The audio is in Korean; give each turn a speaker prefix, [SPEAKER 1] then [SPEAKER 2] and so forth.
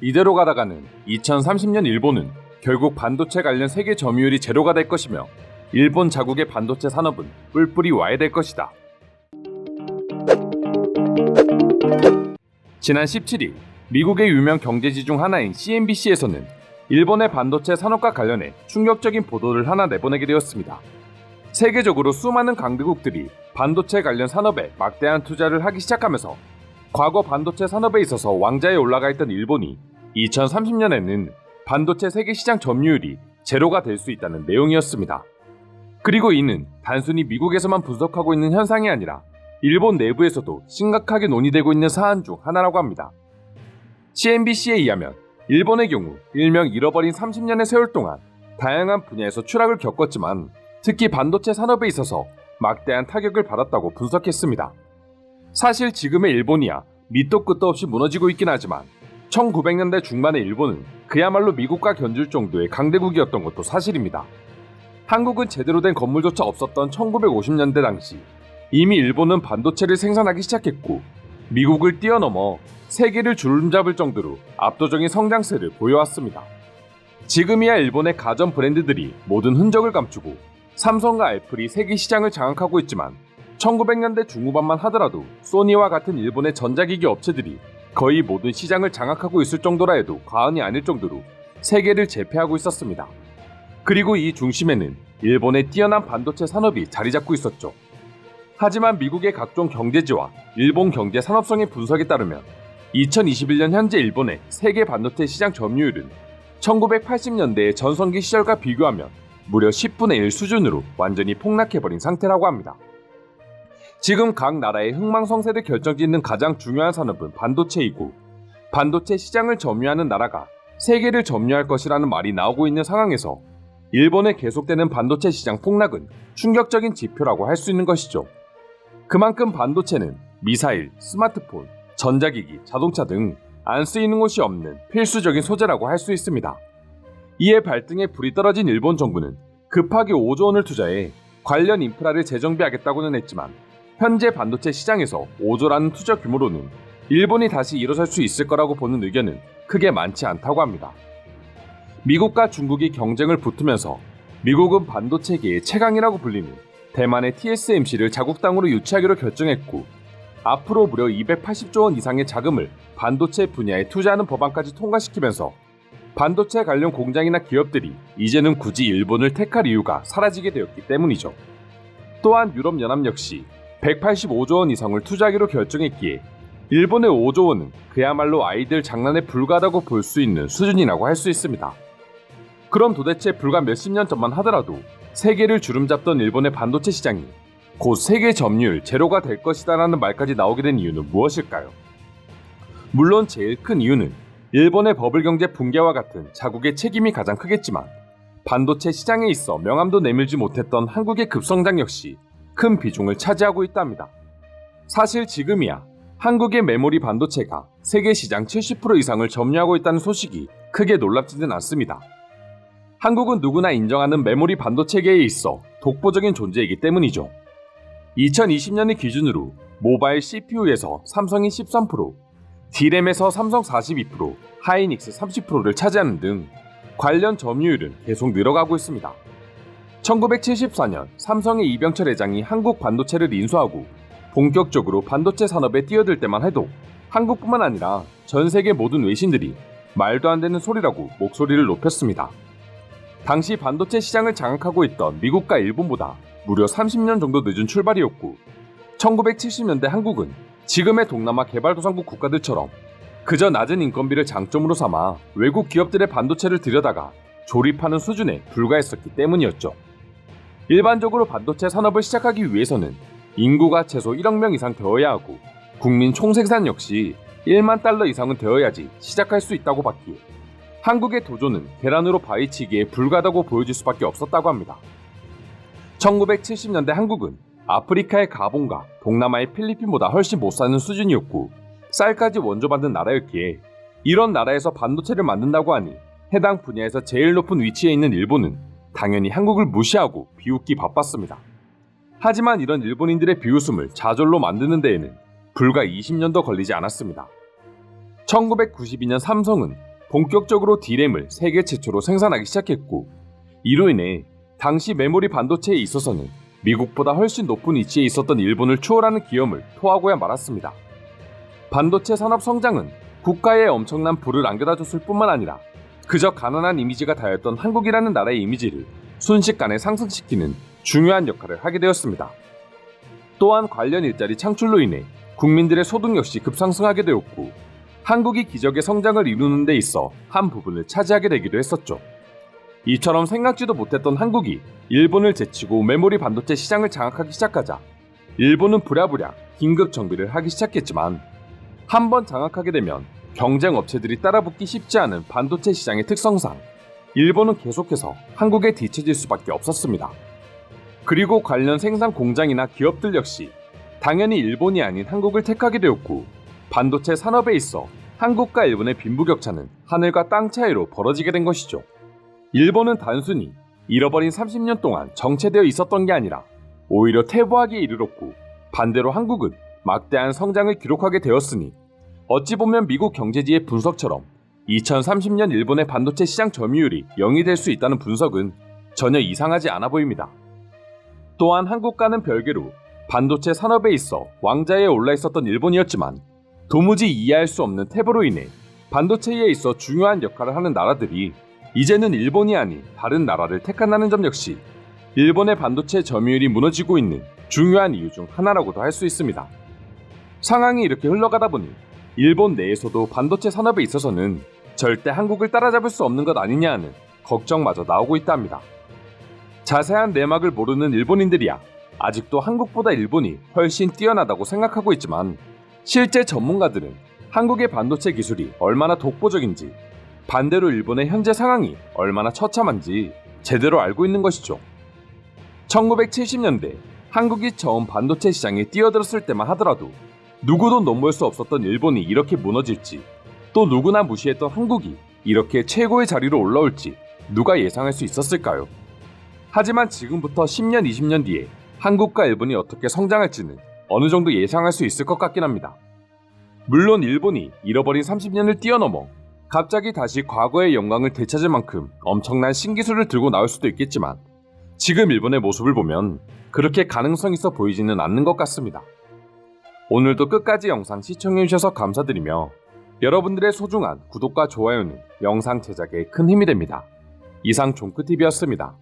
[SPEAKER 1] 이대로 가다가는 2030년 일본은 결국 반도체 관련 세계 점유율이 제로가 될 것이며 일본 자국의 반도체 산업은 뿔뿔이 와야 될 것이다. 지난 17일 미국의 유명 경제지 중 하나인 CNBC에서는 일본의 반도체 산업과 관련해 충격적인 보도를 하나 내보내게 되었습니다. 세계적으로 수많은 강대국들이 반도체 관련 산업에 막대한 투자를 하기 시작하면서 과거 반도체 산업에 있어서 왕좌에 올라가 있던 일본이 2030년에는 반도체 세계 시장 점유율이 제로가 될 수 있다는 내용이었습니다. 그리고 이는 단순히 미국에서만 분석하고 있는 현상이 아니라 일본 내부에서도 심각하게 논의되고 있는 사안 중 하나라고 합니다. CNBC에 의하면 일본의 경우 일명 잃어버린 30년의 세월 동안 다양한 분야에서 추락을 겪었지만 특히 반도체 산업에 있어서 막대한 타격을 받았다고 분석했습니다. 사실 지금의 일본이야 밑도 끝도 없이 무너지고 있긴 하지만 1900년대 중반의 일본은 그야말로 미국과 견줄 정도의 강대국이었던 것도 사실입니다. 한국은 제대로 된 건물조차 없었던 1950년대 당시 이미 일본은 반도체를 생산하기 시작했고 미국을 뛰어넘어 세계를 주름잡을 정도로 압도적인 성장세를 보여왔습니다. 지금이야 일본의 가전 브랜드들이 모든 흔적을 감추고 삼성과 애플이 세계 시장을 장악하고 있지만 1900년대 중후반만 하더라도 소니와 같은 일본의 전자기기 업체들이 거의 모든 시장을 장악하고 있을 정도라 해도 과언이 아닐 정도로 세계를 제패하고 있었습니다. 그리고 이 중심에는 일본의 뛰어난 반도체 산업이 자리 잡고 있었죠. 하지만 미국의 각종 경제지와 일본 경제 산업성의 분석에 따르면 2021년 현재 일본의 세계 반도체 시장 점유율은 1980년대의 전성기 시절과 비교하면 무려 10분의 1 수준으로 완전히 폭락해버린 상태라고 합니다. 지금 각 나라의 흥망성쇠를 결정짓는 가장 중요한 산업은 반도체이고 반도체 시장을 점유하는 나라가 세계를 점유할 것이라는 말이 나오고 있는 상황에서 일본의 계속되는 반도체 시장 폭락은 충격적인 지표라고 할 수 있는 것이죠. 그만큼 반도체는 미사일, 스마트폰, 전자기기, 자동차 등 안 쓰이는 곳이 없는 필수적인 소재라고 할 수 있습니다. 이에 발등에 불이 떨어진 일본 정부는 급하게 5조 원을 투자해 관련 인프라를 재정비하겠다고는 했지만 현재 반도체 시장에서 5조라는 투자 규모로는 일본이 다시 일어설 수 있을 거라고 보는 의견은 크게 많지 않다고 합니다. 미국과 중국이 경쟁을 붙으면서 미국은 반도체계의 최강이라고 불리는 대만의 TSMC를 자국 땅으로 유치하기로 결정했고 앞으로 무려 280조 원 이상의 자금을 반도체 분야에 투자하는 법안까지 통과시키면서 반도체 관련 공장이나 기업들이 이제는 굳이 일본을 택할 이유가 사라지게 되었기 때문이죠. 또한 유럽연합 역시 185조 원 이상을 투자하기로 결정했기에 일본의 5조 원은 그야말로 아이들 장난에 불과하다고 볼 수 있는 수준이라고 할 수 있습니다. 그럼 도대체 불과 몇십 년 전만 하더라도 세계를 주름잡던 일본의 반도체 시장이 곧 세계 점유율 제로가 될 것이다라는 말까지 나오게 된 이유는 무엇일까요? 물론 제일 큰 이유는 일본의 버블 경제 붕괴와 같은 자국의 책임이 가장 크겠지만 반도체 시장에 있어 명함도 내밀지 못했던 한국의 급성장 역시 큰 비중을 차지하고 있답니다. 사실 지금이야 한국의 메모리 반도체가 세계 시장 70% 이상을 점유하고 있다는 소식이 크게 놀랍지는 않습니다. 한국은 누구나 인정하는 메모리 반도체계에 있어 독보적인 존재이기 때문이죠. 2020년을 기준으로 모바일 CPU에서 삼성이 13%, D램에서 삼성 42%, 하이닉스 30%를 차지하는 등 관련 점유율은 계속 늘어가고 있습니다. 1974년 삼성의 이병철 회장이 한국 반도체를 인수하고 본격적으로 반도체 산업에 뛰어들 때만 해도 한국뿐만 아니라 전 세계 모든 외신들이 말도 안 되는 소리라고 목소리를 높였습니다. 당시 반도체 시장을 장악하고 있던 미국과 일본보다 무려 30년 정도 늦은 출발이었고 1970년대 한국은 지금의 동남아 개발도상국 국가들처럼 그저 낮은 인건비를 장점으로 삼아 외국 기업들의 반도체를 들여다가 조립하는 수준에 불과했었기 때문이었죠. 일반적으로 반도체 산업을 시작하기 위해서는 인구가 최소 1억 명 이상 되어야 하고 국민 총생산 역시 1만 달러 이상은 되어야지 시작할 수 있다고 봤기에 한국의 도전은 계란으로 바위치기에 불가하다고 보여질 수밖에 없었다고 합니다. 1970년대 한국은 아프리카의 가본과 동남아의 필리핀보다 훨씬 못 사는 수준이었고 쌀까지 원조받는 나라였기에 이런 나라에서 반도체를 만든다고 하니 해당 분야에서 제일 높은 위치에 있는 일본은 당연히 한국을 무시하고 비웃기 바빴습니다. 하지만 이런 일본인들의 비웃음을 좌절로 만드는 데에는 불과 20년도 걸리지 않았습니다. 1992년 삼성은 본격적으로 D램을 세계 최초로 생산하기 시작했고, 이로 인해 당시 메모리 반도체에 있어서는 미국보다 훨씬 높은 위치에 있었던 일본을 추월하는 기염을 토하고야 말았습니다. 반도체 산업 성장은 국가에 엄청난 부를 안겨다줬을 뿐만 아니라 그저 가난한 이미지가 다였던 한국이라는 나라의 이미지를 순식간에 상승시키는 중요한 역할을 하게 되었습니다. 또한 관련 일자리 창출로 인해 국민들의 소득 역시 급상승하게 되었고, 한국이 기적의 성장을 이루는 데 있어 한 부분을 차지하게 되기도 했었죠. 이처럼 생각지도 못했던 한국이 일본을 제치고 메모리 반도체 시장을 장악하기 시작하자 일본은 부랴부랴 긴급 정비를 하기 시작했지만, 한번 장악하게 되면 경쟁 업체들이 따라붙기 쉽지 않은 반도체 시장의 특성상 일본은 계속해서 한국에 뒤처질 수밖에 없었습니다. 그리고 관련 생산 공장이나 기업들 역시 당연히 일본이 아닌 한국을 택하게 되었고, 반도체 산업에 있어 한국과 일본의 빈부격차는 하늘과 땅 차이로 벌어지게 된 것이죠. 일본은 단순히 잃어버린 30년 동안 정체되어 있었던 게 아니라 오히려 퇴보하기에 이르렀고, 반대로 한국은 막대한 성장을 기록하게 되었으니, 어찌 보면 미국 경제지의 분석처럼 2030년 일본의 반도체 시장 점유율이 0이 될 수 있다는 분석은 전혀 이상하지 않아 보입니다. 또한 한국과는 별개로 반도체 산업에 있어 왕좌에 올라 있었던 일본이었지만, 도무지 이해할 수 없는 퇴보로 인해 반도체에 있어 중요한 역할을 하는 나라들이 이제는 일본이 아닌 다른 나라를 택한다는 점 역시 일본의 반도체 점유율이 무너지고 있는 중요한 이유 중 하나라고도 할 수 있습니다. 상황이 이렇게 흘러가다 보니 일본 내에서도 반도체 산업에 있어서는 절대 한국을 따라잡을 수 없는 것 아니냐 하는 걱정마저 나오고 있다 합니다. 자세한 내막을 모르는 일본인들이야 아직도 한국보다 일본이 훨씬 뛰어나다고 생각하고 있지만, 실제 전문가들은 한국의 반도체 기술이 얼마나 독보적인지, 반대로 일본의 현재 상황이 얼마나 처참한지 제대로 알고 있는 것이죠. 1970년대 한국이 처음 반도체 시장에 뛰어들었을 때만 하더라도 누구도 넘볼 수 없었던 일본이 이렇게 무너질지, 또 누구나 무시했던 한국이 이렇게 최고의 자리로 올라올지 누가 예상할 수 있었을까요? 하지만 지금부터 10년, 20년 뒤에 한국과 일본이 어떻게 성장할지는 어느 정도 예상할 수 있을 것 같긴 합니다. 물론 일본이 잃어버린 30년을 뛰어넘어 갑자기 다시 과거의 영광을 되찾을 만큼 엄청난 신기술을 들고 나올 수도 있겠지만, 지금 일본의 모습을 보면 그렇게 가능성 있어 보이지는 않는 것 같습니다. 오늘도 끝까지 영상 시청해주셔서 감사드리며, 여러분들의 소중한 구독과 좋아요는 영상 제작에 큰 힘이 됩니다. 이상 종크TV였습니다.